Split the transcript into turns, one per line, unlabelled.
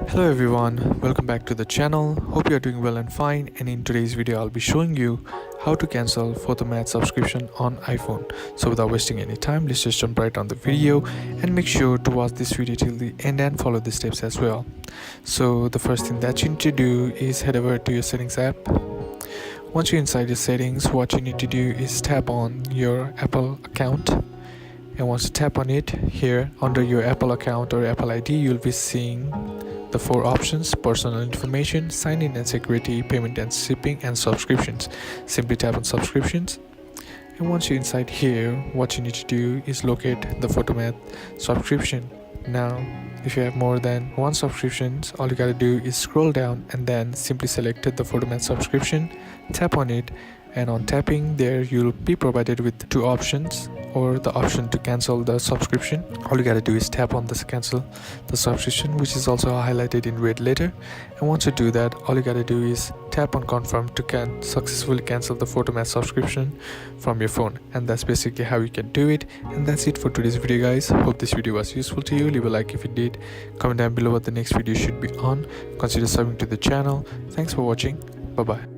Hello everyone, welcome back to the channel. Hope you are doing well and fine, and in today's video I'll be showing you how to cancel Photomath subscription on iPhone. So without wasting any time, let's just jump right on the video and make sure to watch this video till the end and follow the steps as well. So the first thing that you need to do is head over to your settings app. Once you're inside your settings, what you need to do is tap on your Apple account. And once you tap on it, here under your Apple account or Apple ID, you'll be seeing the four options: personal information, sign in and security, payment and shipping, and subscriptions. Simply tap on subscriptions, and once you're inside here, what you need to do is locate the Photomath subscription. Now if you have more than one subscription, all you gotta do is scroll down and then simply select the Photomath subscription, tap on it, and on tapping there you'll be provided with two options, or the option to cancel the subscription. All you gotta do is tap on this cancel the subscription, which is also highlighted in red letter, and once you do that, all you gotta do is tap on confirm to successfully cancel the Photomath subscription from your phone. And that's basically how you can do it. And that's it for today's video, guys. Hope this video was useful to you. Leave a like if it did, comment down below what the next video should be on, consider subbing to the channel. Thanks for watching. Bye bye.